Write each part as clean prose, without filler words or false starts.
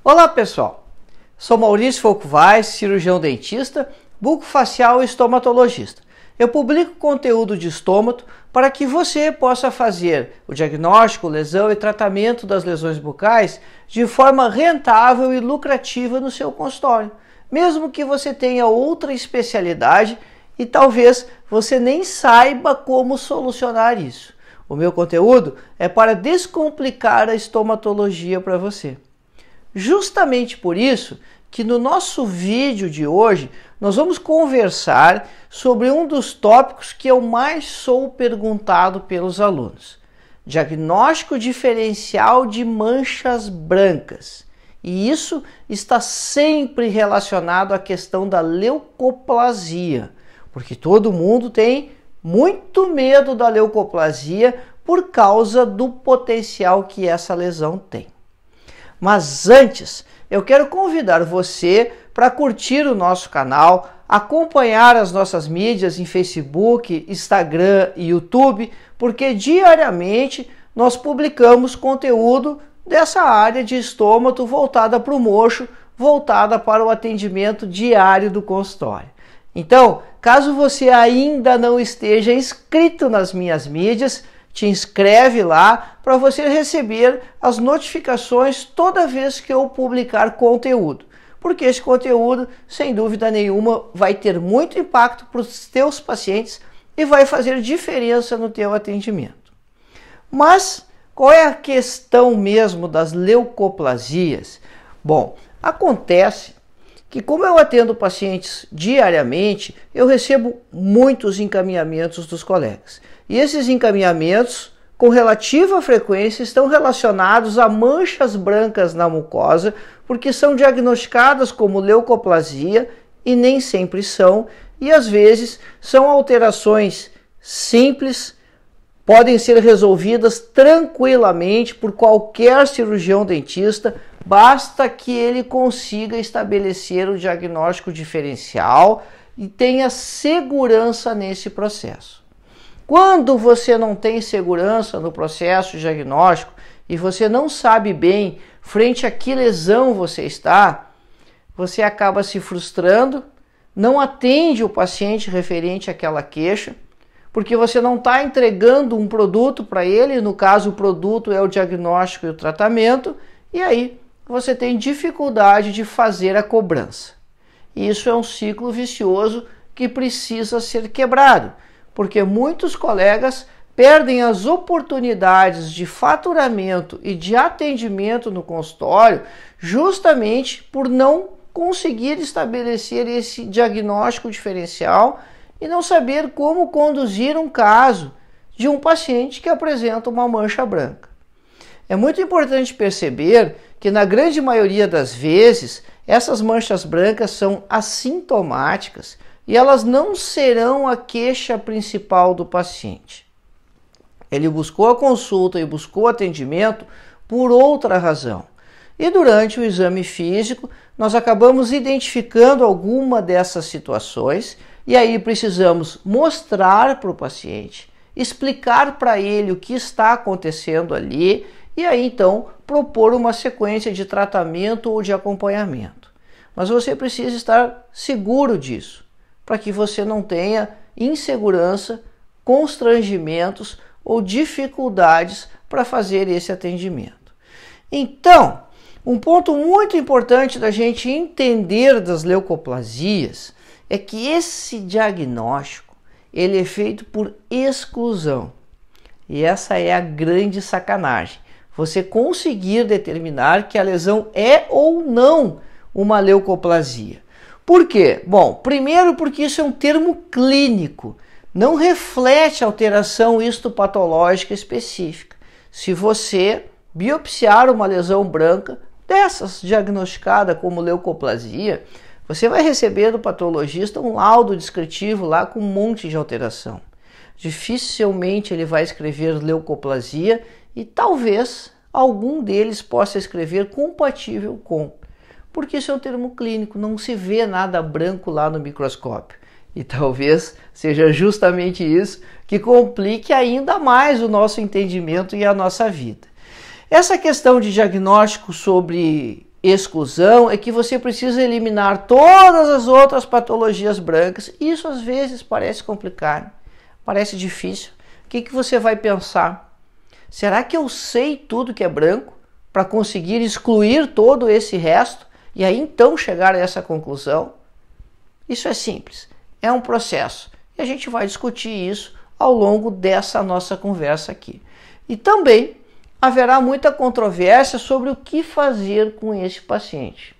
Olá pessoal, sou Maurício Folcovais, cirurgião dentista, bucofacial e estomatologista. Eu publico conteúdo de estômago para que você possa fazer o diagnóstico, lesão e tratamento das lesões bucais de forma rentável e lucrativa no seu consultório, mesmo que você tenha outra especialidade e talvez você nem saiba como solucionar isso. O meu conteúdo é para descomplicar a estomatologia para você. Justamente por isso que no nosso vídeo de hoje nós vamos conversar sobre um dos tópicos que eu mais sou perguntado pelos alunos: diagnóstico diferencial de manchas brancas. E isso está sempre relacionado à questão da leucoplasia, porque todo mundo tem muito medo da leucoplasia por causa do potencial que essa lesão tem. Mas antes, eu quero convidar você para curtir o nosso canal, acompanhar as nossas mídias em Facebook, Instagram e YouTube, porque diariamente nós publicamos conteúdo dessa área de estômago voltada para o mocho, voltada para o atendimento diário do consultório. Então, caso você ainda não esteja inscrito nas minhas mídias, te inscreve lá para você receber as notificações toda vez que eu publicar conteúdo. Porque esse conteúdo, sem dúvida nenhuma, vai ter muito impacto para os teus pacientes e vai fazer diferença no teu atendimento. Mas qual é a questão mesmo das leucoplasias? Bom, acontece que como eu atendo pacientes diariamente, eu recebo muitos encaminhamentos dos colegas. E esses encaminhamentos, com relativa frequência, estão relacionados a manchas brancas na mucosa, porque são diagnosticadas como leucoplasia e nem sempre são, e às vezes são alterações simples, podem ser resolvidas tranquilamente por qualquer cirurgião dentista, basta que ele consiga estabelecer o diagnóstico diferencial e tenha segurança nesse processo. Quando você não tem segurança no processo diagnóstico e você não sabe bem frente a que lesão você está, você acaba se frustrando, não atende o paciente referente àquela queixa, porque você não está entregando um produto para ele, no caso o produto é o diagnóstico e o tratamento, e aí você tem dificuldade de fazer a cobrança. E isso é um ciclo vicioso que precisa ser quebrado, porque muitos colegas perdem as oportunidades de faturamento e de atendimento no consultório justamente por não conseguir estabelecer esse diagnóstico diferencial e não saber como conduzir um caso de um paciente que apresenta uma mancha branca. É muito importante perceber que na grande maioria das vezes essas manchas brancas são assintomáticas e elas não serão a queixa principal do paciente. Ele buscou a consulta e buscou o atendimento por outra razão. E durante o exame físico, nós acabamos identificando alguma dessas situações e aí precisamos mostrar para o paciente, explicar para ele o que está acontecendo ali e aí então propor uma sequência de tratamento ou de acompanhamento. Mas você precisa estar seguro disso, para que você não tenha insegurança, constrangimentos ou dificuldades para fazer esse atendimento. Então, um ponto muito importante da gente entender das leucoplasias é que esse diagnóstico ele é feito por exclusão. E essa é a grande sacanagem. Você conseguir determinar que a lesão é ou não uma leucoplasia. Por quê? Bom, primeiro porque isso é um termo clínico, não reflete alteração histopatológica específica. Se você biopsiar uma lesão branca, dessas diagnosticada como leucoplasia, você vai receber do patologista um laudo descritivo lá com um monte de alteração. Dificilmente ele vai escrever leucoplasia e talvez algum deles possa escrever compatível com. Porque isso é um termo clínico, não se vê nada branco lá no microscópio. E talvez seja justamente isso que complique ainda mais o nosso entendimento e a nossa vida. Essa questão de diagnóstico sobre exclusão é que você precisa eliminar todas as outras patologias brancas. Isso às vezes parece complicado, parece difícil. O que você vai pensar? Será que eu sei tudo que é branco para conseguir excluir todo esse resto e aí então chegar a essa conclusão? Isso é simples, é um processo e a gente vai discutir isso ao longo dessa nossa conversa aqui. E também haverá muita controvérsia sobre o que fazer com esse paciente.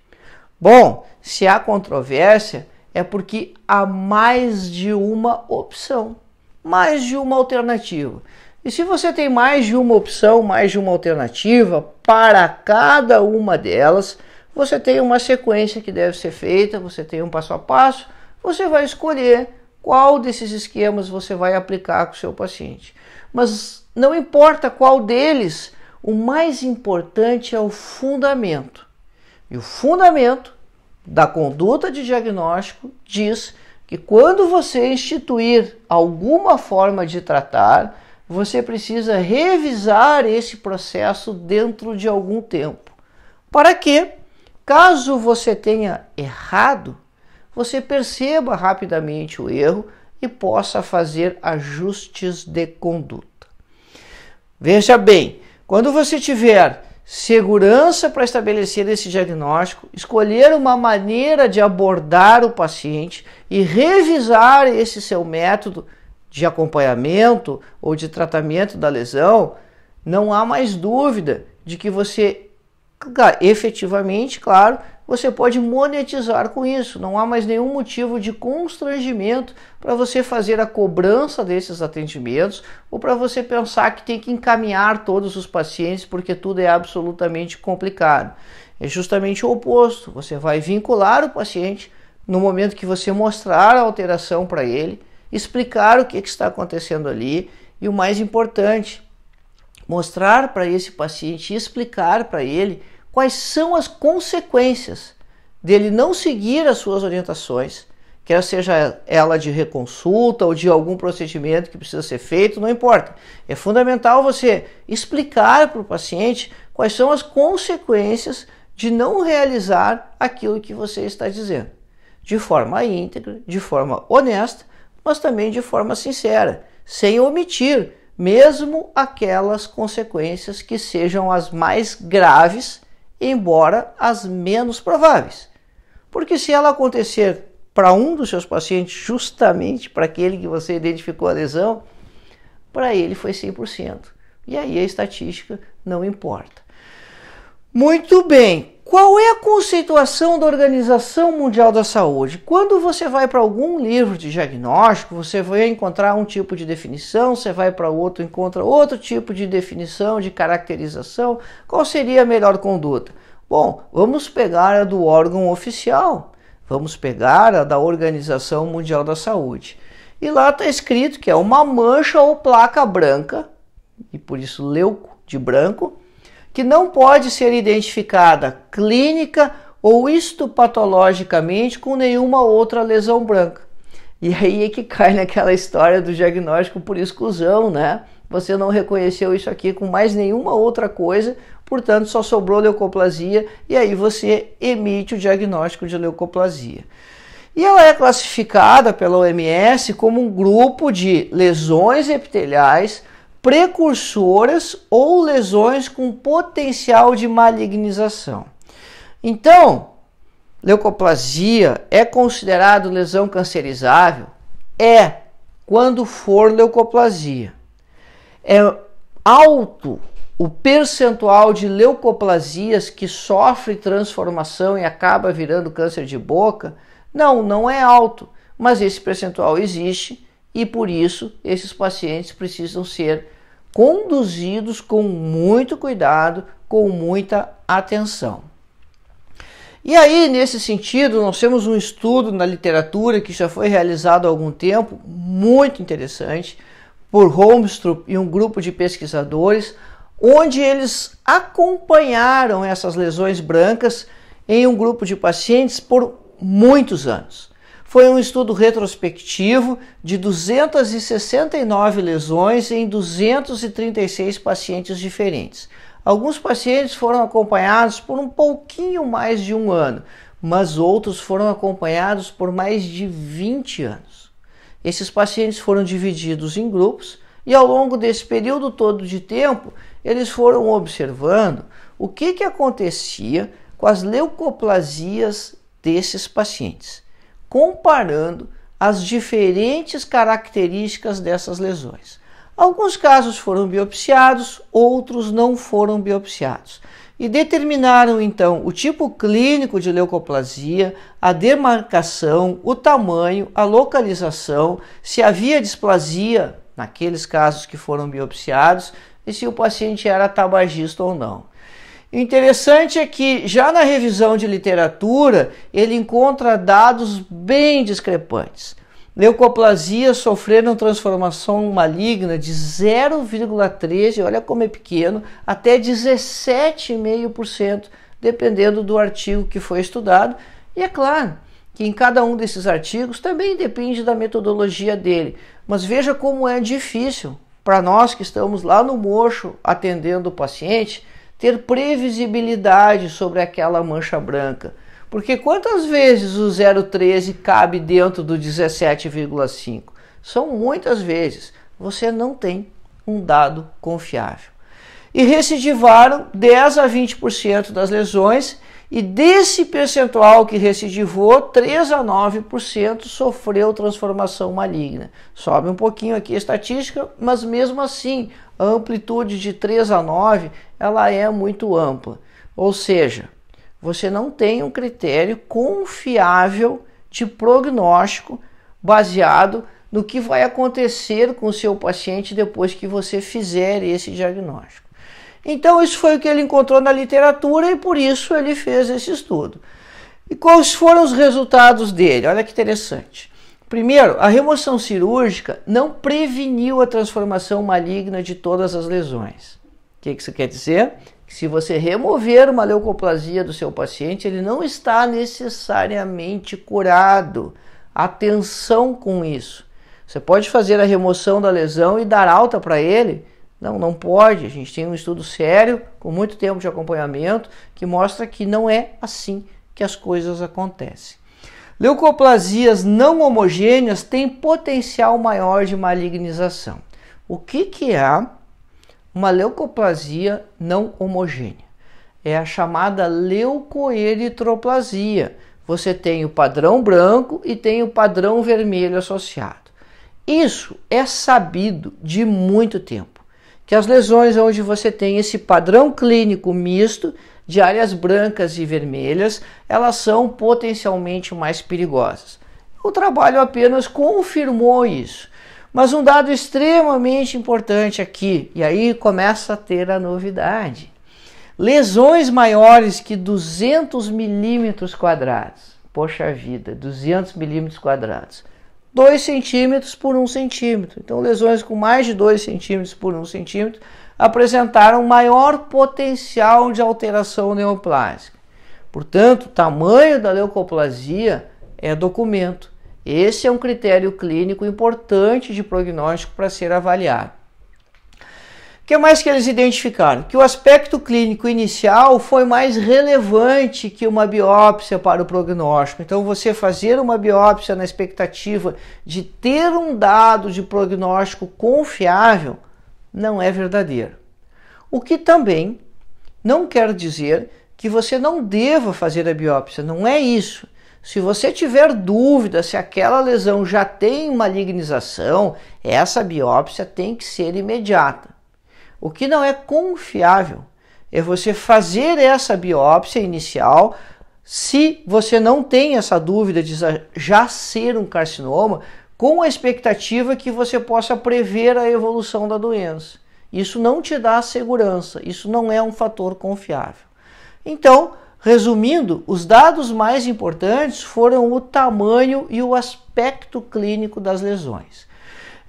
Bom, se há controvérsia é porque há mais de uma opção, mais de uma alternativa. E se você tem mais de uma opção, mais de uma alternativa, para cada uma delas, você tem uma sequência que deve ser feita, você tem um passo a passo, você vai escolher qual desses esquemas você vai aplicar com o seu paciente. Mas não importa qual deles, o mais importante é o fundamento. E o fundamento da conduta de diagnóstico diz que quando você instituir alguma forma de tratar, você precisa revisar esse processo dentro de algum tempo. Para que, caso você tenha errado, você perceba rapidamente o erro e possa fazer ajustes de conduta. Veja bem, quando você tiver segurança para estabelecer esse diagnóstico, escolher uma maneira de abordar o paciente e revisar esse seu método de acompanhamento ou de tratamento da lesão, não há mais dúvida de que você, efetivamente, claro, você pode monetizar com isso. Não há mais nenhum motivo de constrangimento para você fazer a cobrança desses atendimentos ou para você pensar que tem que encaminhar todos os pacientes porque tudo é absolutamente complicado. É justamente o oposto. Você vai vincular o paciente no momento que você mostrar a alteração para ele, explicar o que está acontecendo ali e o mais importante, mostrar para esse paciente e explicar para ele quais são as consequências dele não seguir as suas orientações, quer seja ela de reconsulta ou de algum procedimento que precisa ser feito, não importa. É fundamental você explicar para o paciente quais são as consequências de não realizar aquilo que você está dizendo, de forma íntegra, de forma honesta, mas também de forma sincera, sem omitir mesmo aquelas consequências que sejam as mais graves, embora as menos prováveis. Porque se ela acontecer para um dos seus pacientes, justamente para aquele que você identificou a lesão, para ele foi 100%. E aí a estatística não importa. Muito bem. Qual é a conceituação da Organização Mundial da Saúde? Quando você vai para algum livro de diagnóstico, você vai encontrar um tipo de definição, você vai para outro, encontra outro tipo de definição, de caracterização. Qual seria a melhor conduta? Bom, vamos pegar a do órgão oficial, vamos pegar a da Organização Mundial da Saúde. E lá está escrito que é uma mancha ou placa branca, e por isso leuco de branco, que não pode ser identificada clínica ou histopatologicamente com nenhuma outra lesão branca. E aí é que cai naquela história do diagnóstico por exclusão, né? Você não reconheceu isso aqui com mais nenhuma outra coisa, portanto só sobrou leucoplasia e aí você emite o diagnóstico de leucoplasia. E ela é classificada pela OMS como um grupo de lesões epiteliais precursoras ou lesões com potencial de malignização. Então, leucoplasia é considerado lesão cancerizável? É, quando for leucoplasia. É alto o percentual de leucoplasias que sofre transformação e acaba virando câncer de boca? Não, não é alto, mas esse percentual existe e por isso esses pacientes precisam ser conduzidos com muito cuidado, com muita atenção. E aí, nesse sentido, nós temos um estudo na literatura que já foi realizado há algum tempo, muito interessante, por Holmstrup e um grupo de pesquisadores, onde eles acompanharam essas lesões brancas em um grupo de pacientes por muitos anos. Foi um estudo retrospectivo de 269 lesões em 236 pacientes diferentes. Alguns pacientes foram acompanhados por um pouquinho mais de 1 ano, mas outros foram acompanhados por mais de 20 anos. Esses pacientes foram divididos em grupos e ao longo desse período todo de tempo, eles foram observando o que acontecia com as leucoplasias desses pacientes, comparando as diferentes características dessas lesões. Alguns casos foram biopsiados, outros não foram biopsiados. E determinaram então o tipo clínico de leucoplasia, a demarcação, o tamanho, a localização, se havia displasia naqueles casos que foram biopsiados e se o paciente era tabagista ou não. O interessante é que já na revisão de literatura ele encontra dados bem discrepantes. Leucoplasias sofreram transformação maligna de 0,13, olha como é pequeno, até 17,5%, dependendo do artigo que foi estudado. E é claro que em cada um desses artigos também depende da metodologia dele. Mas veja como é difícil para nós que estamos lá no mocho atendendo o paciente ter previsibilidade sobre aquela mancha branca. Porque quantas vezes o 0,13 cabe dentro do 17,5? São muitas vezes. Você não tem um dado confiável. E recidivaram 10 a 20% das lesões e desse percentual que recidivou, 3 a 9% sofreu transformação maligna. Sobe um pouquinho aqui a estatística, mas mesmo assim a amplitude de 3 a 9 ela é muito ampla. Ou seja, você não tem um critério confiável de prognóstico baseado no que vai acontecer com o seu paciente depois que você fizer esse diagnóstico. Então isso foi o que ele encontrou na literatura e por isso ele fez esse estudo. E quais foram os resultados dele? Olha que interessante. Primeiro, a remoção cirúrgica não preveniu a transformação maligna de todas as lesões. O que isso quer dizer? Que se você remover uma leucoplasia do seu paciente, ele não está necessariamente curado. Atenção com isso. Você pode fazer a remoção da lesão e dar alta para ele? Não pode. A gente tem um estudo sério, com muito tempo de acompanhamento, que mostra que não é assim que as coisas acontecem. Leucoplasias não homogêneas têm potencial maior de malignização. O que é uma leucoplasia não homogênea? É a chamada leucoeritroplasia. Você tem o padrão branco e tem o padrão vermelho associado. Isso é sabido de muito tempo, que as lesões onde você tem esse padrão clínico misto de áreas brancas e vermelhas, elas são potencialmente mais perigosas. O trabalho apenas confirmou isso. Mas um dado extremamente importante aqui, e aí começa a ter a novidade. Lesões maiores que 200 milímetros quadrados. Poxa vida, 200 milímetros quadrados. 2 centímetros por 1 centímetro. Então, lesões com mais de 2 centímetros por 1 centímetro apresentaram maior potencial de alteração neoplásica. Portanto, o tamanho da leucoplasia é documento. Esse é um critério clínico importante de prognóstico para ser avaliado. O que mais que eles identificaram? Que o aspecto clínico inicial foi mais relevante que uma biópsia para o prognóstico. Então, você fazer uma biópsia na expectativa de ter um dado de prognóstico confiável não é verdadeiro. O que também não quer dizer que você não deva fazer a biópsia, não é isso. Se você tiver dúvida se aquela lesão já tem malignização, essa biópsia tem que ser imediata. O que não é confiável é você fazer essa biópsia inicial se você não tem essa dúvida de já ser um carcinoma, com a expectativa que você possa prever a evolução da doença. Isso não te dá segurança, isso não é um fator confiável. Então, resumindo, os dados mais importantes foram o tamanho e o aspecto clínico das lesões.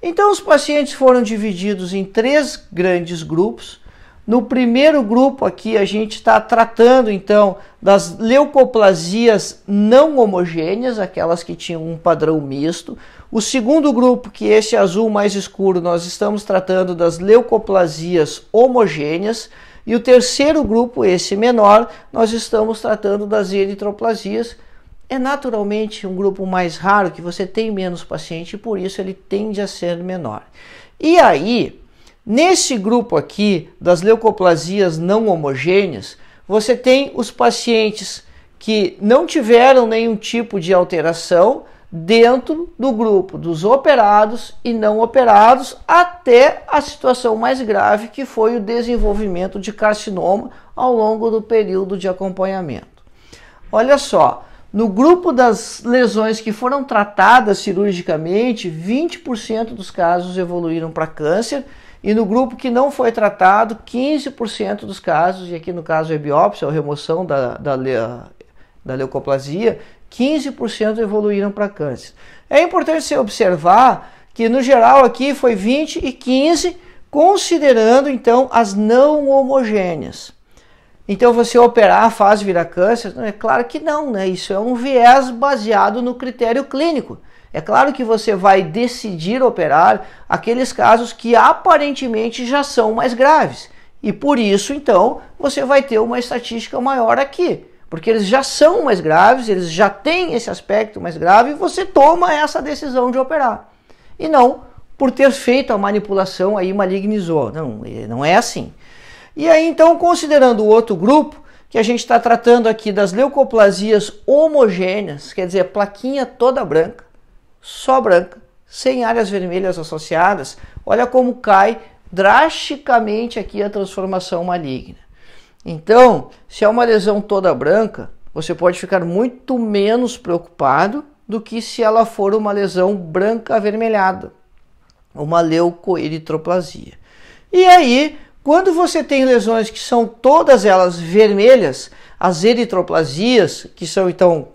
Então, os pacientes foram divididos em 3 grandes grupos. No primeiro grupo aqui, a gente está tratando, então, das leucoplasias não homogêneas, aquelas que tinham um padrão misto. O segundo grupo, que é esse azul mais escuro, nós estamos tratando das leucoplasias homogêneas. E o terceiro grupo, esse menor, nós estamos tratando das eritroplasias. É naturalmente um grupo mais raro, que você tem menos paciente e por isso ele tende a ser menor. E aí, nesse grupo aqui das leucoplasias não homogêneas, você tem os pacientes que não tiveram nenhum tipo de alteração dentro do grupo dos operados e não operados, até a situação mais grave, que foi o desenvolvimento de carcinoma ao longo do período de acompanhamento. Olha só, no grupo das lesões que foram tratadas cirurgicamente, 20% dos casos evoluíram para câncer, e no grupo que não foi tratado, 15% dos casos, e aqui no caso é biópsia ou remoção da leucoplasia, 15% evoluíram para câncer. É importante você observar que no geral aqui foi 20 e 15, considerando então as não homogêneas. Então você operar faz virar câncer? É claro que não, né? Isso é um viés baseado no critério clínico. É claro que você vai decidir operar aqueles casos que aparentemente já são mais graves. E por isso, então, você vai ter uma estatística maior aqui. Porque eles já são mais graves, eles já têm esse aspecto mais grave e você toma essa decisão de operar. E não por ter feito a manipulação aí malignizou. Não é assim. E aí, então, considerando o outro grupo, que a gente está tratando aqui das leucoplasias homogêneas, quer dizer, plaquinha toda branca, só branca, sem áreas vermelhas associadas, olha como cai drasticamente aqui a transformação maligna. Então, se é uma lesão toda branca, você pode ficar muito menos preocupado do que se ela for uma lesão branca avermelhada, uma leucoeritroplasia. E aí, quando você tem lesões que são todas elas vermelhas, as eritroplasias, que são então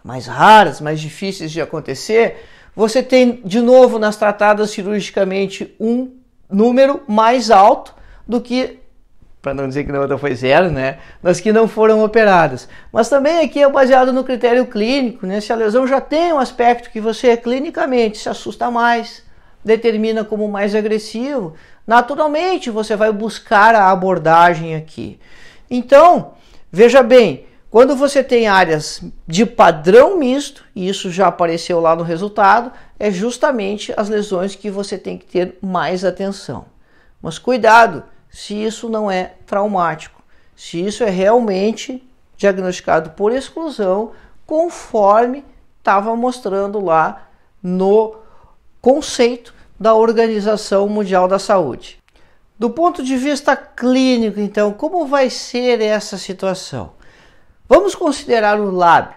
mais raras, mais difíceis de acontecer, você tem de novo nas tratadas cirurgicamente um número mais alto do que, para não dizer que na outra foi zero, né, das que não foram operadas. Mas também aqui é baseado no critério clínico, né, se a lesão já tem um aspecto que você clinicamente se assusta mais, determina como mais agressivo, naturalmente você vai buscar a abordagem aqui. Então, veja bem, quando você tem áreas de padrão misto, e isso já apareceu lá no resultado, é justamente as lesões que você tem que ter mais atenção. Mas cuidado se isso não é traumático, se isso é realmente diagnosticado por exclusão, conforme estava mostrando lá no conceito da Organização Mundial da Saúde. Do ponto de vista clínico, então, como vai ser essa situação? Vamos considerar o lábio,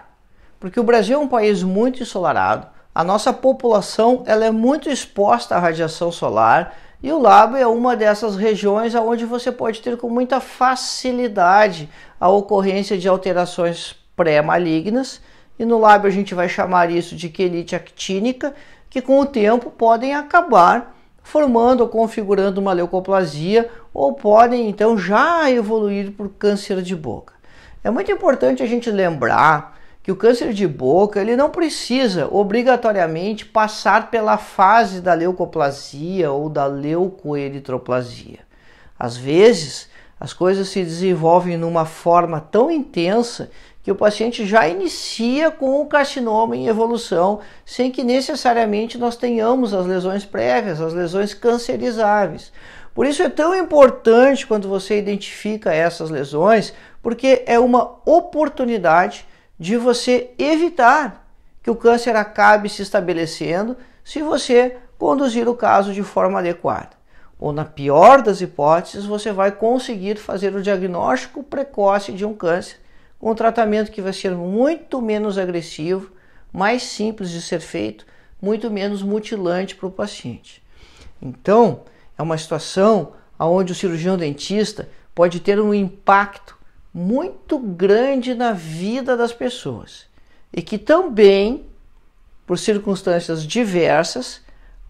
porque o Brasil é um país muito ensolarado, a nossa população ela é muito exposta à radiação solar e o lábio é uma dessas regiões onde você pode ter com muita facilidade a ocorrência de alterações pré-malignas, e no lábio a gente vai chamar isso de quelite actínica, que com o tempo podem acabar formando ou configurando uma leucoplasia ou podem então já evoluir por câncer de boca. É muito importante a gente lembrar que o câncer de boca ele não precisa obrigatoriamente passar pela fase da leucoplasia ou da leucoeritroplasia. Às vezes, as coisas se desenvolvem numa forma tão intensa que o paciente já inicia com o carcinoma em evolução, sem que necessariamente nós tenhamos as lesões prévias, as lesões cancerizáveis. Por isso é tão importante quando você identifica essas lesões, porque é uma oportunidade de você evitar que o câncer acabe se estabelecendo se você conduzir o caso de forma adequada. Ou na pior das hipóteses, você vai conseguir fazer o diagnóstico precoce de um câncer, um tratamento que vai ser muito menos agressivo, mais simples de ser feito, muito menos mutilante para o paciente. Então, é uma situação onde o cirurgião dentista pode ter um impacto muito grande na vida das pessoas e que também, por circunstâncias diversas,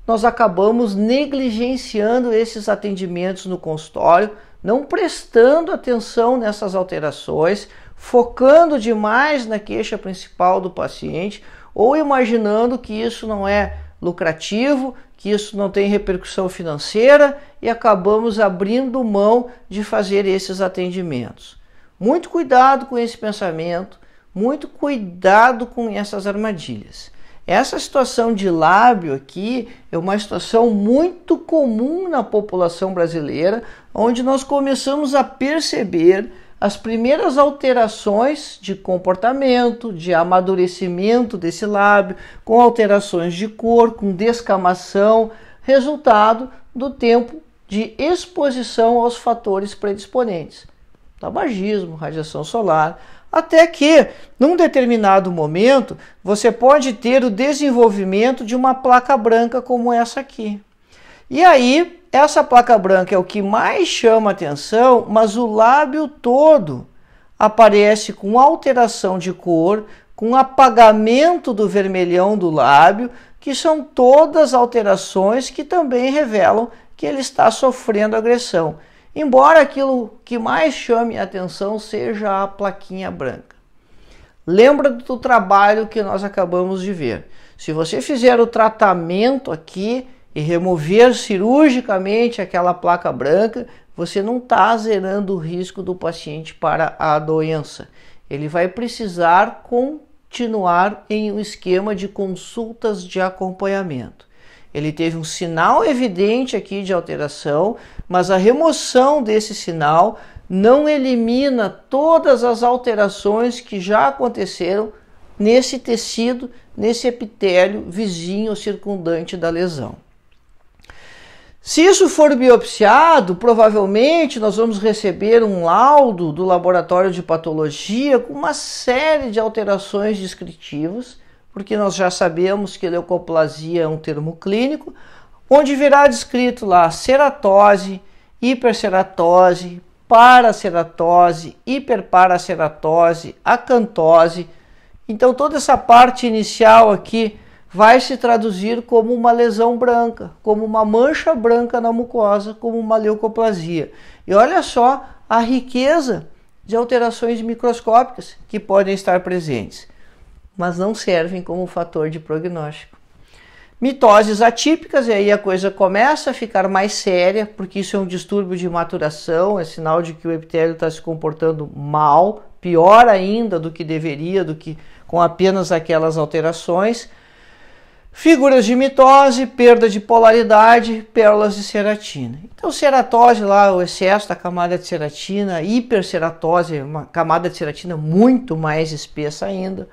nós acabamos negligenciando esses atendimentos no consultório, não prestando atenção nessas alterações, focando demais na queixa principal do paciente ou imaginando que isso não é lucrativo, que isso não tem repercussão financeira e acabamos abrindo mão de fazer esses atendimentos. Muito cuidado com esse pensamento, muito cuidado com essas armadilhas. Essa situação de lábio aqui é uma situação muito comum na população brasileira, onde nós começamos a perceber as primeiras alterações de comportamento, de amadurecimento desse lábio, com alterações de cor, com descamação, resultado do tempo de exposição aos fatores predisponentes. Tabagismo, radiação solar, até que, num determinado momento, você pode ter o desenvolvimento de uma placa branca como essa aqui. E aí, essa placa branca é o que mais chama atenção, mas o lábio todo aparece com alteração de cor, com apagamento do vermelhão do lábio, que são todas alterações que também revelam que ele está sofrendo agressão. Embora aquilo que mais chame a atenção seja a plaquinha branca. Lembra do trabalho que nós acabamos de ver. Se você fizer o tratamento aqui e remover cirurgicamente aquela placa branca, você não está zerando o risco do paciente para a doença. Ele vai precisar continuar em um esquema de consultas de acompanhamento. Ele teve um sinal evidente aqui de alteração, mas a remoção desse sinal não elimina todas as alterações que já aconteceram nesse tecido, nesse epitélio vizinho ou circundante da lesão. Se isso for biopsiado, provavelmente nós vamos receber um laudo do laboratório de patologia com uma série de alterações descritivas, porque nós já sabemos que leucoplasia é um termo clínico, onde virá descrito lá ceratose, hiperceratose, paraceratose, hiperparaceratose, acantose. Então toda essa parte inicial aqui vai se traduzir como uma lesão branca, como uma mancha branca na mucosa, como uma leucoplasia. E olha só a riqueza de alterações microscópicas que podem estar presentes, mas não servem como fator de prognóstico. Mitoses atípicas, e aí a coisa começa a ficar mais séria, porque isso é um distúrbio de maturação, é sinal de que o epitélio está se comportando mal, pior ainda do que deveria, do que com apenas aquelas alterações. Figuras de mitose, perda de polaridade, pérolas de ceratina. Então, ceratose lá, o excesso da camada de ceratina, hiperceratose, uma camada de ceratina muito mais espessa ainda.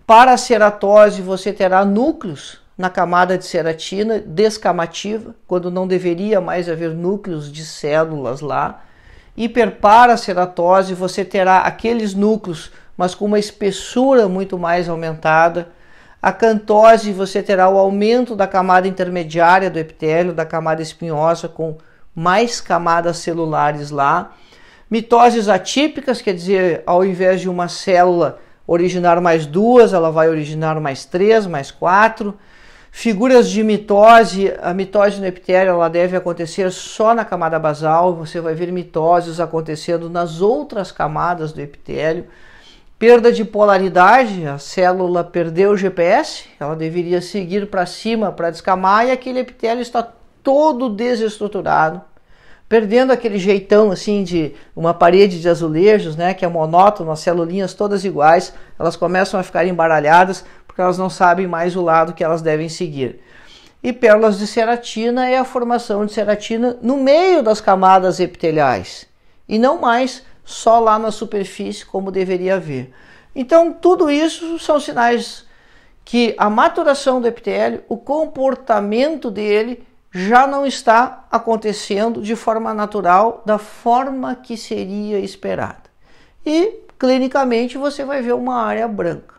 Paraceratose, você terá núcleos na camada de ceratina descamativa, quando não deveria mais haver núcleos de células lá. Hiperparaceratose, você terá aqueles núcleos, mas com uma espessura muito mais aumentada. Acantose, você terá o aumento da camada intermediária do epitélio, da camada espinhosa, com mais camadas celulares lá. Mitoses atípicas, quer dizer, ao invés de uma célula originar mais duas, ela vai originar mais três, mais quatro. Figuras de mitose, a mitose no epitélio ela deve acontecer só na camada basal, você vai ver mitoses acontecendo nas outras camadas do epitélio. Perda de polaridade, a célula perdeu o GPS, ela deveria seguir para cima para descamar e aquele epitélio está todo desestruturado, perdendo aquele jeitão assim de uma parede de azulejos, né, que é monótono, as celulinhas todas iguais, elas começam a ficar embaralhadas porque elas não sabem mais o lado que elas devem seguir. E pérolas de ceratina é a formação de ceratina no meio das camadas epiteliais e não mais só lá na superfície como deveria haver. Então tudo isso são sinais que a maturação do epitélio, o comportamento dele já não está acontecendo de forma natural, da forma que seria esperada. E clinicamente você vai ver uma área branca.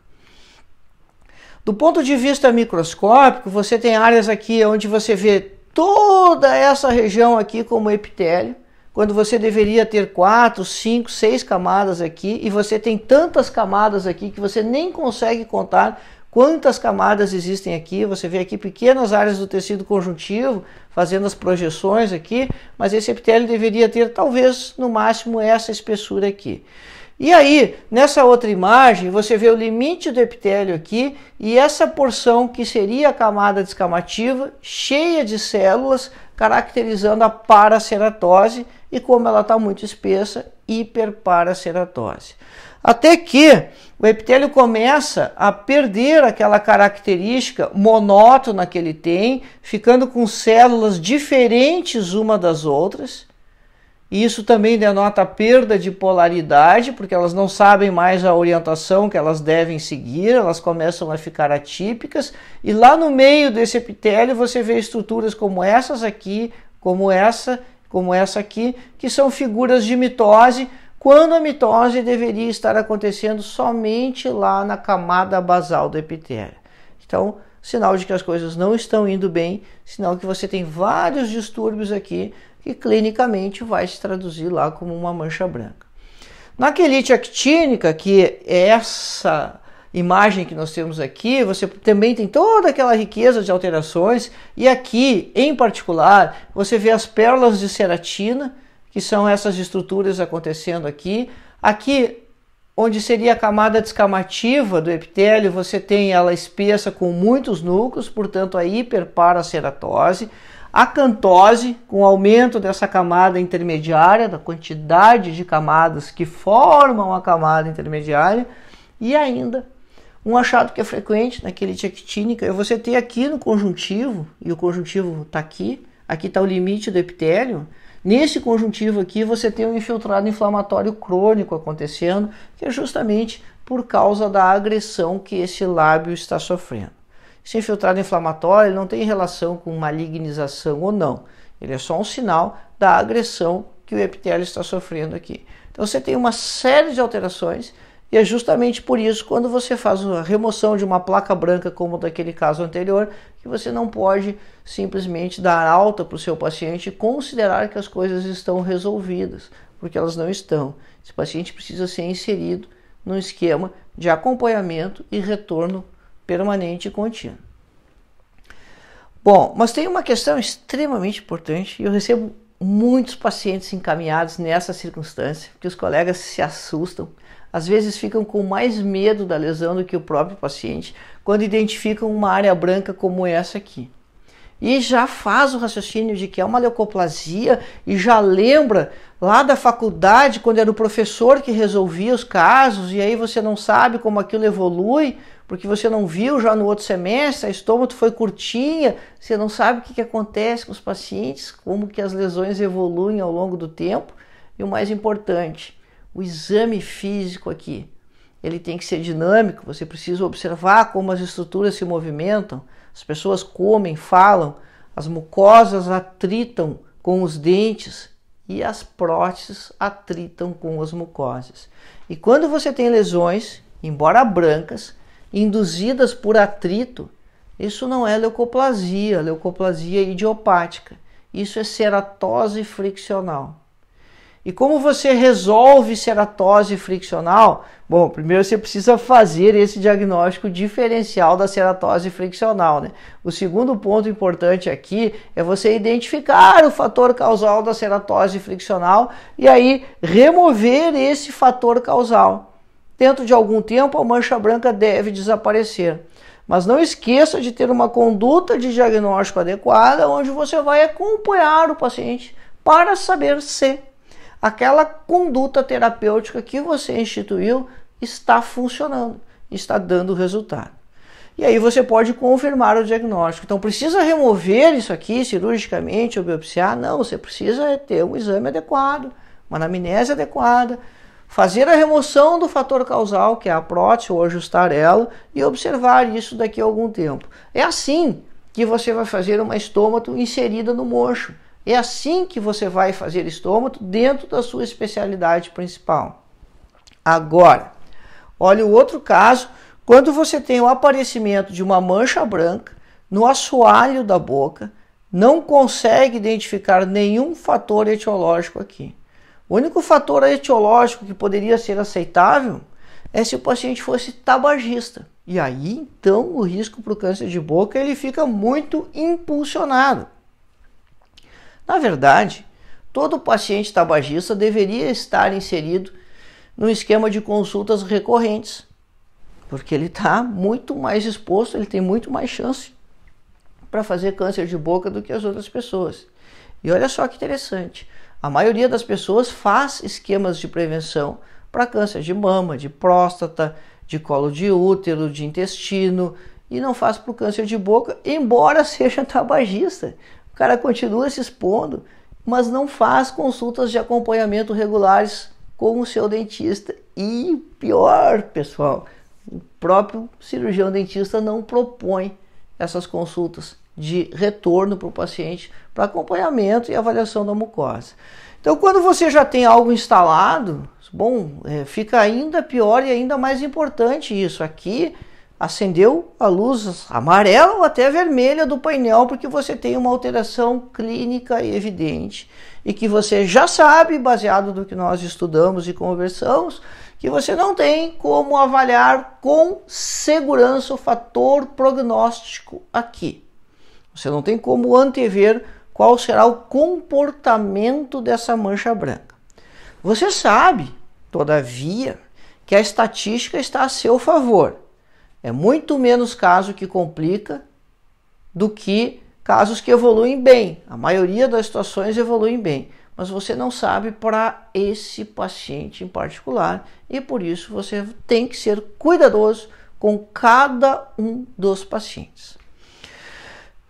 Do ponto de vista microscópico, você tem áreas aqui onde você vê toda essa região aqui como epitélio, quando você deveria ter 4, 5, 6 camadas aqui, e você tem tantas camadas aqui que você nem consegue contar quantas camadas existem aqui. Você vê aqui pequenas áreas do tecido conjuntivo fazendo as projeções aqui, mas esse epitélio deveria ter talvez no máximo essa espessura aqui. E aí, nessa outra imagem, você vê o limite do epitélio aqui e essa porção que seria a camada descamativa, cheia de células, caracterizando a paraceratose e, como ela está muito espessa, hiperparaceratose. Até que o epitélio começa a perder aquela característica monótona que ele tem, ficando com células diferentes uma das outras. E isso também denota a perda de polaridade, porque elas não sabem mais a orientação que elas devem seguir, elas começam a ficar atípicas. E lá no meio desse epitélio você vê estruturas como essas aqui, como essa aqui, que são figuras de mitose, quando a mitose deveria estar acontecendo somente lá na camada basal do epitélio. Então, sinal de que as coisas não estão indo bem, sinal que você tem vários distúrbios aqui, que clinicamente vai se traduzir lá como uma mancha branca. Na quelite actínica, que é essa imagem que nós temos aqui, você também tem toda aquela riqueza de alterações, e aqui, em particular, você vê as pérolas de ceratina, que são essas estruturas acontecendo aqui. Aqui, onde seria a camada descamativa do epitélio, você tem ela espessa com muitos núcleos, portanto a hiperparaceratose. A acantose, com o aumento dessa camada intermediária, da quantidade de camadas que formam a camada intermediária, e ainda um achado que é frequente na quelite actínica, é você ter aqui no conjuntivo, e o conjuntivo está aqui está o limite do epitélio. Nesse conjuntivo aqui você tem um infiltrado inflamatório crônico acontecendo, que é justamente por causa da agressão que esse lábio está sofrendo. Esse infiltrado inflamatório ele não tem relação com malignização ou não. Ele é só um sinal da agressão que o epitélio está sofrendo aqui. Então você tem uma série de alterações e é justamente por isso, quando você faz a remoção de uma placa branca, como daquele caso anterior, que você não pode simplesmente dar alta para o seu paciente e considerar que as coisas estão resolvidas, porque elas não estão. Esse paciente precisa ser inserido num esquema de acompanhamento e retorno permanente e contínuo. Bom, mas tem uma questão extremamente importante e eu recebo muitos pacientes encaminhados nessa circunstância, porque os colegas se assustam, às vezes ficam com mais medo da lesão do que o próprio paciente, quando identificam uma área branca como essa aqui. E já faz o raciocínio de que é uma leucoplasia e já lembra lá da faculdade, quando era o professor que resolvia os casos, e aí você não sabe como aquilo evolui, porque você não viu já no outro semestre, a estômago foi curtinha, você não sabe o que acontece com os pacientes, como que as lesões evoluem ao longo do tempo. E o mais importante, o exame físico aqui, ele tem que ser dinâmico, você precisa observar como as estruturas se movimentam, as pessoas comem, falam, as mucosas atritam com os dentes e as próteses atritam com as mucosas. E quando você tem lesões, embora brancas, induzidas por atrito, isso não é leucoplasia idiopática, isso é ceratose friccional. E como você resolve ceratose friccional? Bom, primeiro você precisa fazer esse diagnóstico diferencial da ceratose friccional, né? O segundo ponto importante aqui é você identificar o fator causal da ceratose friccional e aí remover esse fator causal. Dentro de algum tempo a mancha branca deve desaparecer. Mas não esqueça de ter uma conduta de diagnóstico adequada, onde você vai acompanhar o paciente para saber se aquela conduta terapêutica que você instituiu está funcionando, está dando resultado. E aí você pode confirmar o diagnóstico. Então precisa remover isso aqui cirurgicamente ou biopsiar? Não, você precisa ter um exame adequado, uma anamnese adequada, fazer a remoção do fator causal, que é a prótese ou ajustar ela, e observar isso daqui a algum tempo. É assim que você vai fazer uma estômato inserida no mocho. É assim que você vai fazer estômato dentro da sua especialidade principal. Agora, olha o outro caso, quando você tem o aparecimento de uma mancha branca no assoalho da boca, não consegue identificar nenhum fator etiológico aqui. O único fator etiológico que poderia ser aceitável é se o paciente fosse tabagista. E aí, então, o risco para o câncer de boca ele fica muito impulsionado. Na verdade, todo paciente tabagista deveria estar inserido num esquema de consultas recorrentes, porque ele está muito mais exposto, ele tem muito mais chance para fazer câncer de boca do que as outras pessoas. E olha só que interessante, a maioria das pessoas faz esquemas de prevenção para câncer de mama, de próstata, de colo de útero, de intestino, e não faz para o câncer de boca, embora seja tabagista. O cara continua se expondo, mas não faz consultas de acompanhamento regulares com o seu dentista. E pior, pessoal, o próprio cirurgião dentista não propõe essas consultas de retorno para o paciente para acompanhamento e avaliação da mucosa. Então, quando você já tem algo instalado, bom, fica ainda pior e ainda mais importante isso. Aqui acendeu a luz amarela ou até vermelha do painel, porque você tem uma alteração clínica evidente e que você já sabe, baseado no que nós estudamos e conversamos, que você não tem como avaliar com segurança o fator prognóstico aqui. Você não tem como antever qual será o comportamento dessa mancha branca. Você sabe, todavia, que a estatística está a seu favor. É muito menos caso que complica do que casos que evoluem bem. A maioria das situações evoluem bem, mas você não sabe para esse paciente em particular e por isso você tem que ser cuidadoso com cada um dos pacientes.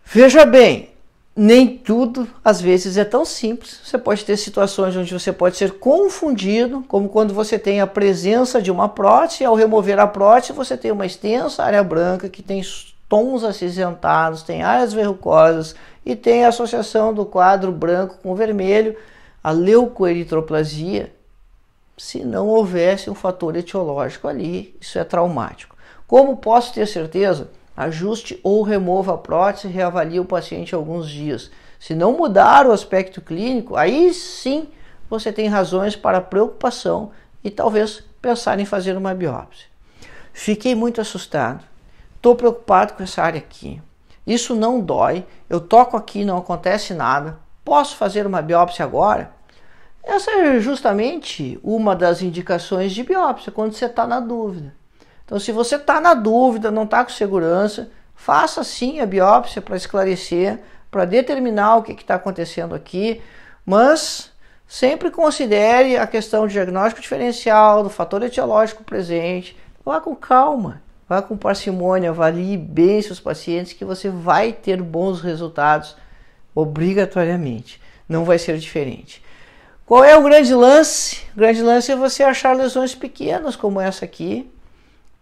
Veja bem, nem tudo às vezes é tão simples. Você pode ter situações onde você pode ser confundido, como quando você tem a presença de uma prótese, ao remover a prótese você tem uma extensa área branca que tem tons acinzentados, tem áreas verrucosas e tem a associação do quadro branco com vermelho, a leucoeritroplasia. Se não houvesse um fator etiológico ali, isso é traumático. Como posso ter certeza? Ajuste ou remova a prótese e reavalie o paciente alguns dias. Se não mudar o aspecto clínico, aí sim você tem razões para preocupação e talvez pensar em fazer uma biópsia. Fiquei muito assustado. Estou preocupado com essa área aqui. Isso não dói. Eu toco aqui, não acontece nada. Posso fazer uma biópsia agora? Essa é justamente uma das indicações de biópsia, quando você está na dúvida. Então, se você está na dúvida, não está com segurança, faça sim a biópsia para esclarecer, para determinar o que está acontecendo aqui, mas sempre considere a questão de diagnóstico diferencial, do fator etiológico presente. Vá com calma, vá com parcimônia, avalie bem seus pacientes que você vai ter bons resultados obrigatoriamente. Não vai ser diferente. Qual é o grande lance? O grande lance é você achar lesões pequenas como essa aqui,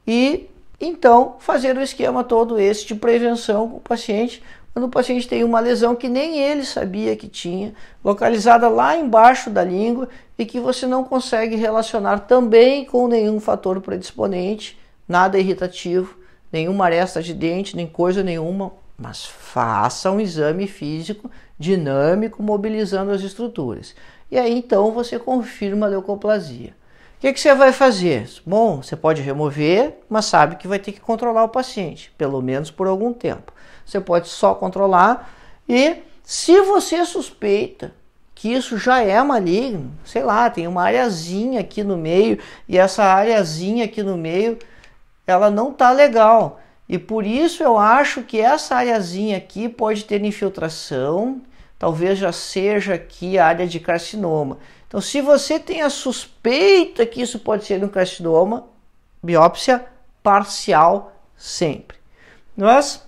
e então fazer o esquema todo esse de prevenção com o paciente, quando o paciente tem uma lesão que nem ele sabia que tinha, localizada lá embaixo da língua e que você não consegue relacionar também com nenhum fator predisponente, nada irritativo, nenhuma aresta de dente, nem coisa nenhuma, mas faça um exame físico dinâmico mobilizando as estruturas. E aí então você confirma a leucoplasia. O que você vai fazer? Bom, você pode remover, mas sabe que vai ter que controlar o paciente, pelo menos por algum tempo. Você pode só controlar e se você suspeita que isso já é maligno, sei lá, tem uma areazinha aqui no meio e essa areazinha aqui no meio, ela não tá legal. E por isso eu acho que essa areazinha aqui pode ter infiltração, talvez já seja aqui a área de carcinoma. Então, se você tem a suspeita que isso pode ser um carcinoma, biópsia parcial sempre. Mas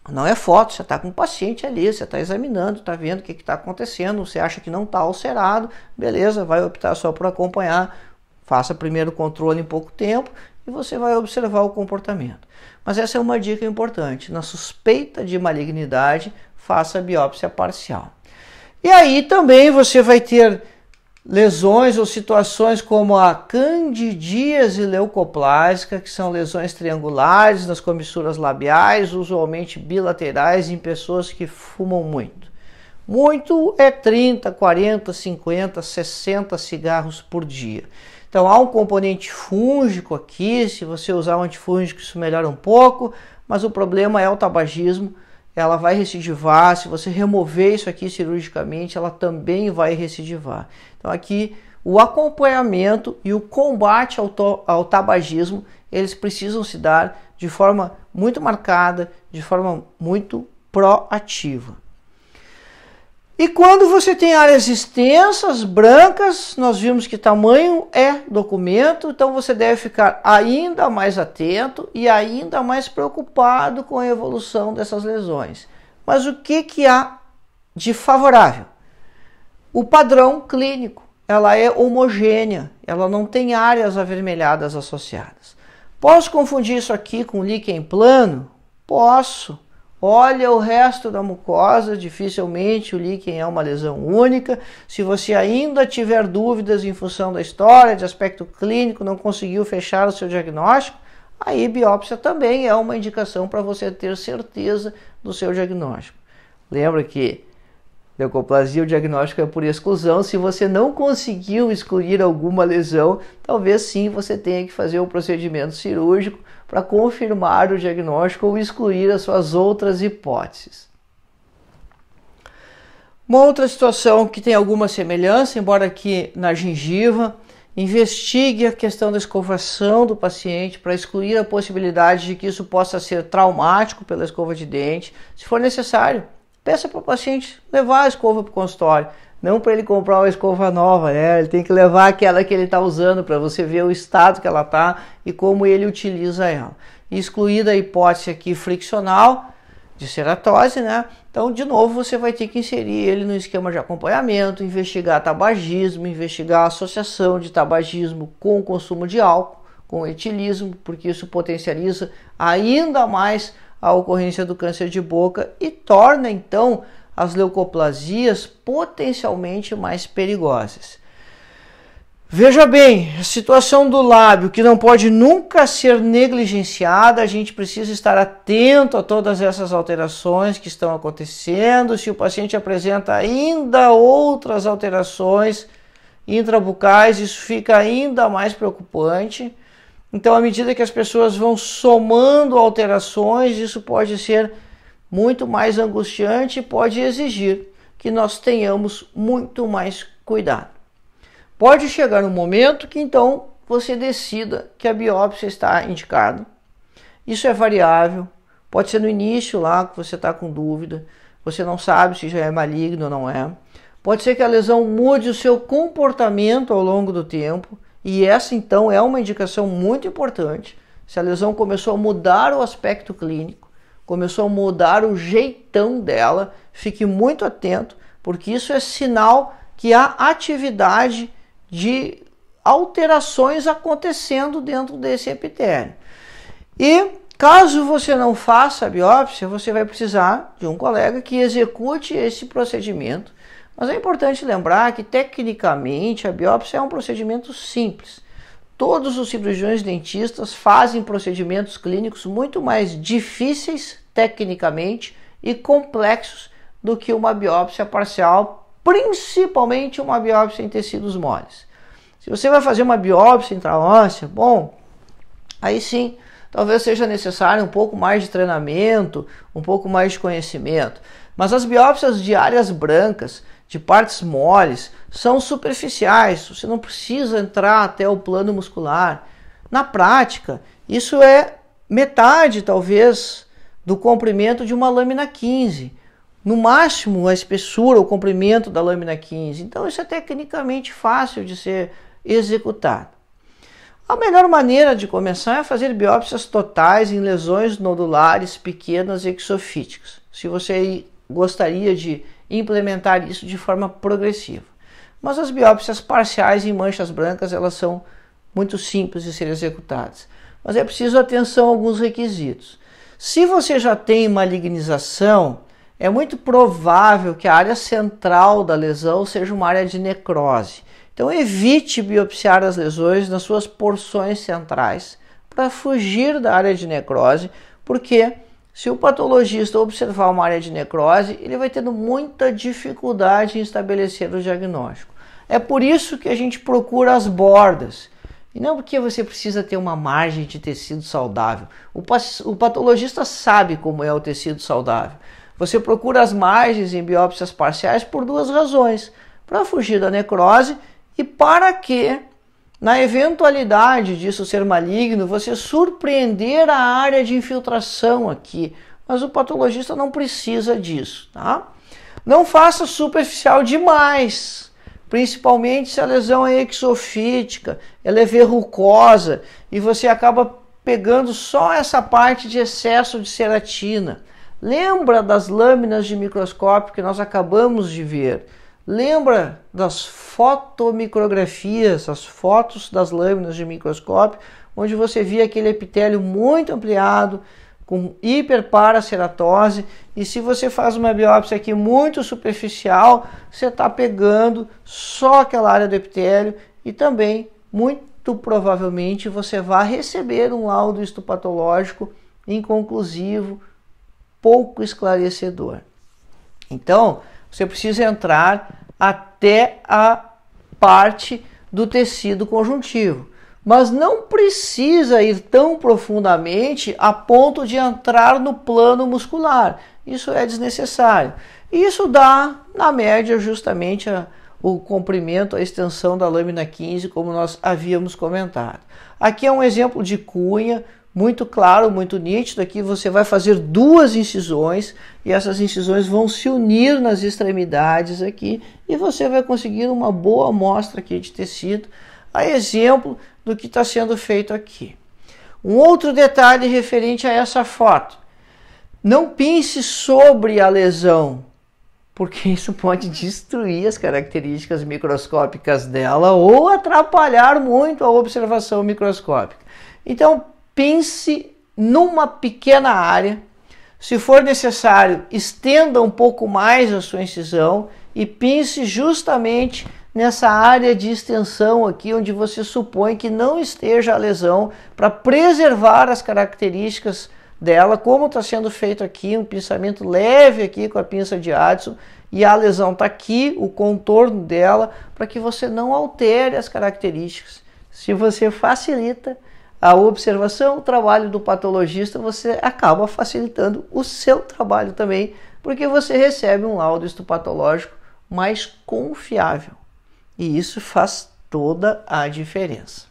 não é foto, você está com o paciente ali, você está examinando, está vendo o que está acontecendo, você acha que não está ulcerado, beleza, vai optar só por acompanhar, faça primeiro o controle em pouco tempo e você vai observar o comportamento. Mas essa é uma dica importante, na suspeita de malignidade, faça a biópsia parcial. E aí também você vai ter lesões ou situações como a candidíase leucoplásica, que são lesões triangulares nas comissuras labiais, usualmente bilaterais em pessoas que fumam muito. Muito é 30, 40, 50, 60 cigarros por dia. Então há um componente fúngico aqui, se você usar um antifúngico isso melhora um pouco, mas o problema é o tabagismo. Ela vai recidivar, se você remover isso aqui cirurgicamente, ela também vai recidivar. Então aqui o acompanhamento e o combate ao tabagismo, eles precisam se dar de forma muito marcada, de forma muito proativa. E quando você tem áreas extensas, brancas, nós vimos que tamanho é documento, então você deve ficar ainda mais atento e ainda mais preocupado com a evolução dessas lesões. Mas o que há de favorável? O padrão clínico, ela é homogênea, ela não tem áreas avermelhadas associadas. Posso confundir isso aqui com líquen plano? Posso. Olha o resto da mucosa, dificilmente o líquen é uma lesão única. Se você ainda tiver dúvidas em função da história, de aspecto clínico, não conseguiu fechar o seu diagnóstico, aí biópsia também é uma indicação para você ter certeza do seu diagnóstico. Lembra que leucoplasia, o diagnóstico é por exclusão. Se você não conseguiu excluir alguma lesão, talvez sim você tenha que fazer um procedimento cirúrgico para confirmar o diagnóstico ou excluir as suas outras hipóteses. Uma outra situação que tem alguma semelhança, embora aqui na gengiva, investigue a questão da escovação do paciente para excluir a possibilidade de que isso possa ser traumático pela escova de dente. Se for necessário, peça para o paciente levar a escova para o consultório, não para ele comprar uma escova nova, né? Ele tem que levar aquela que ele está usando para você ver o estado que ela está e como ele utiliza ela. Excluída a hipótese aqui friccional de ceratose, né? Então, de novo, você vai ter que inserir ele no esquema de acompanhamento, investigar tabagismo, investigar a associação de tabagismo com o consumo de álcool, com o etilismo, porque isso potencializa ainda mais a ocorrência do câncer de boca e torna, então, as leucoplasias potencialmente mais perigosas. Veja bem, a situação do lábio, que não pode nunca ser negligenciada, a gente precisa estar atento a todas essas alterações que estão acontecendo. Se o paciente apresenta ainda outras alterações intrabucais, isso fica ainda mais preocupante. Então, à medida que as pessoas vão somando alterações, isso pode ser muito mais angustiante e pode exigir que nós tenhamos muito mais cuidado. Pode chegar um momento que então você decida que a biópsia está indicada. Isso é variável, pode ser no início lá que você está com dúvida, você não sabe se já é maligno ou não é. Pode ser que a lesão mude o seu comportamento ao longo do tempo, e essa então é uma indicação muito importante. Se a lesão começou a mudar o aspecto clínico, começou a mudar o jeitão dela, fique muito atento, porque isso é sinal que há atividade de alterações acontecendo dentro desse epitélio. E caso você não faça a biópsia, você vai precisar de um colega que execute esse procedimento. Mas é importante lembrar que tecnicamente a biópsia é um procedimento simples. Todos os cirurgiões dentistas fazem procedimentos clínicos muito mais difíceis tecnicamente e complexos do que uma biópsia parcial, principalmente uma biópsia em tecidos moles. Se você vai fazer uma biópsia intraóssea, bom, aí sim, talvez seja necessário um pouco mais de treinamento, um pouco mais de conhecimento. Mas as biópsias de áreas brancas, de partes moles, são superficiais, você não precisa entrar até o plano muscular. Na prática, isso é metade, talvez, do comprimento de uma lâmina 15. No máximo, a espessura, o comprimento da lâmina 15. Então, isso é tecnicamente fácil de ser executado. A melhor maneira de começar é fazer biópsias totais em lesões nodulares pequenas e exofíticas, se você gostaria de implementar isso de forma progressiva. Mas as biópsias parciais em manchas brancas, elas são muito simples de serem executadas. Mas é preciso atenção a alguns requisitos. Se você já tem malignização, é muito provável que a área central da lesão seja uma área de necrose. Então evite biopsiar as lesões nas suas porções centrais para fugir da área de necrose, porque se o patologista observar uma área de necrose, ele vai tendo muita dificuldade em estabelecer o diagnóstico. É por isso que a gente procura as bordas. E não porque você precisa ter uma margem de tecido saudável. O patologista sabe como é o tecido saudável. Você procura as margens em biópsias parciais por duas razões. Para fugir da necrose E para que, na eventualidade disso ser maligno, você surpreender a área de infiltração aqui. Mas o patologista não precisa disso, tá? Não faça superficial demais, principalmente se a lesão é exofítica, ela é verrucosa e você acaba pegando só essa parte de excesso de ceratina. Lembra das lâminas de microscópio que nós acabamos de ver? Lembra das fotomicrografias, as fotos das lâminas de microscópio, onde você via aquele epitélio muito ampliado, com hiperparaceratose, e se você faz uma biópsia aqui muito superficial, você está pegando só aquela área do epitélio e também, muito provavelmente, você vai receber um laudo histopatológico inconclusivo, pouco esclarecedor. Então, você precisa entrar até a parte do tecido conjuntivo, mas não precisa ir tão profundamente a ponto de entrar no plano muscular. Isso é desnecessário. Isso dá, na média, justamente o comprimento, a extensão da lâmina 15, como nós havíamos comentado. Aqui é um exemplo de cunha, muito claro, muito nítido. Aqui você vai fazer duas incisões e essas incisões vão se unir nas extremidades aqui e você vai conseguir uma boa amostra aqui de tecido, a exemplo do que está sendo feito aqui. Um outro detalhe referente a essa foto: não pince sobre a lesão, porque isso pode destruir as características microscópicas dela ou atrapalhar muito a observação microscópica. Então, pince numa pequena área. Se for necessário, estenda um pouco mais a sua incisão e pince justamente nessa área de extensão aqui, onde você supõe que não esteja a lesão, para preservar as características dela, como está sendo feito aqui, um pinçamento leve aqui com a pinça de Addison, e a lesão está aqui, o contorno dela, para que você não altere as características. Se você facilita a observação, o trabalho do patologista, você acaba facilitando o seu trabalho também, porque você recebe um laudo histopatológico mais confiável. E isso faz toda a diferença.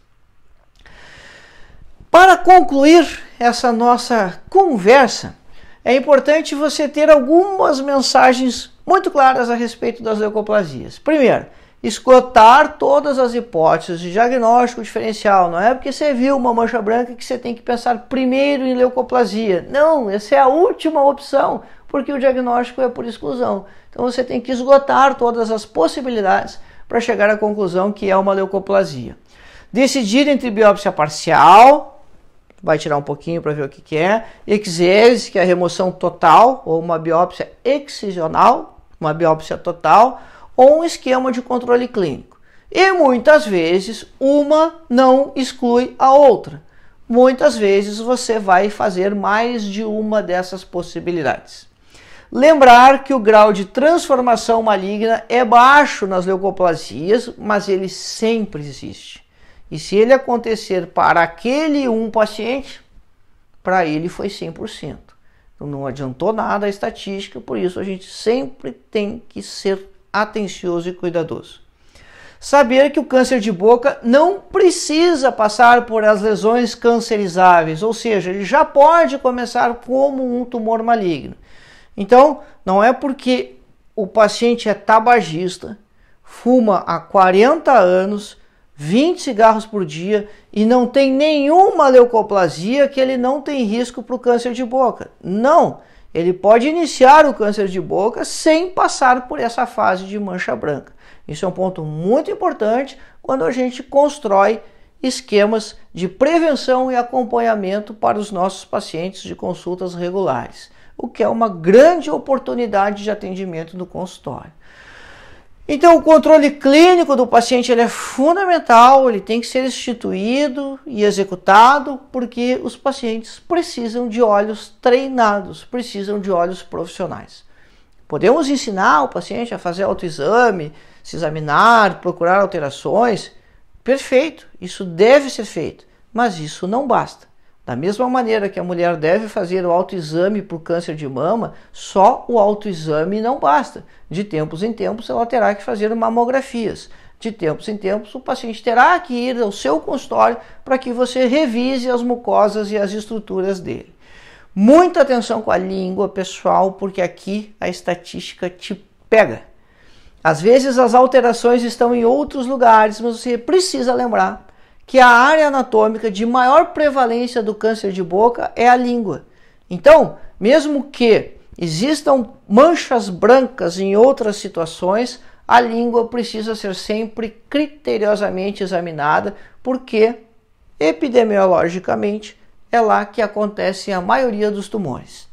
Para concluir essa nossa conversa, é importante você ter algumas mensagens muito claras a respeito das leucoplasias. Primeiro, esgotar todas as hipóteses de diagnóstico diferencial. Não é porque você viu uma mancha branca que você tem que pensar primeiro em leucoplasia. Não, essa é a última opção, porque o diagnóstico é por exclusão. Então você tem que esgotar todas as possibilidades para chegar à conclusão que é uma leucoplasia. Decidir entre biópsia parcial, vai tirar um pouquinho para ver o que é, exérese, que é a remoção total, ou uma biópsia excisional, uma biópsia total, ou um esquema de controle clínico. E muitas vezes uma não exclui a outra. Muitas vezes você vai fazer mais de uma dessas possibilidades. Lembrar que o grau de transformação maligna é baixo nas leucoplasias, mas ele sempre existe. E se ele acontecer para aquele um paciente, para ele foi 100%. Então não adiantou nada a estatística, por isso a gente sempre tem que ser atencioso e cuidadoso. Saber que o câncer de boca não precisa passar por as lesões cancerizáveis, ou seja, ele já pode começar como um tumor maligno. Então, não é porque o paciente é tabagista, fuma há 40 anos, 20 cigarros por dia e não tem nenhuma leucoplasia que ele não tem risco para o câncer de boca. Não, ele pode iniciar o câncer de boca sem passar por essa fase de mancha branca. Isso é um ponto muito importante quando a gente constrói esquemas de prevenção e acompanhamento para os nossos pacientes de consultas regulares, o que é uma grande oportunidade de atendimento no consultório. Então, o controle clínico do paciente ele é fundamental, ele tem que ser instituído e executado, porque os pacientes precisam de olhos treinados, precisam de olhos profissionais. Podemos ensinar o paciente a fazer autoexame, se examinar, procurar alterações, perfeito, isso deve ser feito, mas isso não basta. Da mesma maneira que a mulher deve fazer o autoexame para o câncer de mama, só o autoexame não basta. De tempos em tempos ela terá que fazer mamografias. de tempos em tempos, o paciente terá que ir ao seu consultório para que você revise as mucosas e as estruturas dele. Muita atenção com a língua, pessoal, porque aqui a estatística te pega. Às vezes as alterações estão em outros lugares, mas você precisa lembrar que a área anatômica de maior prevalência do câncer de boca é a língua. Então, mesmo que existam manchas brancas em outras situações, a língua precisa ser sempre criteriosamente examinada, porque epidemiologicamente é lá que acontece a maioria dos tumores.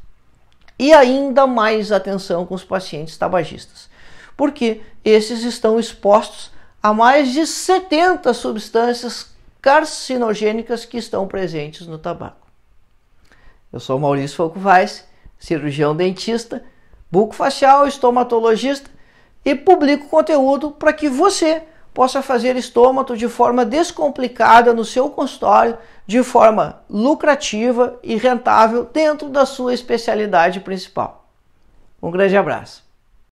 E ainda mais atenção com os pacientes tabagistas, porque esses estão expostos a mais de 70 substâncias carcinogênicas que estão presentes no tabaco. Eu sou Maurício Falco Vaz, cirurgião dentista, bucofacial, estomatologista, e publico conteúdo para que você possa fazer estômato de forma descomplicada no seu consultório, de forma lucrativa e rentável dentro da sua especialidade principal. Um grande abraço.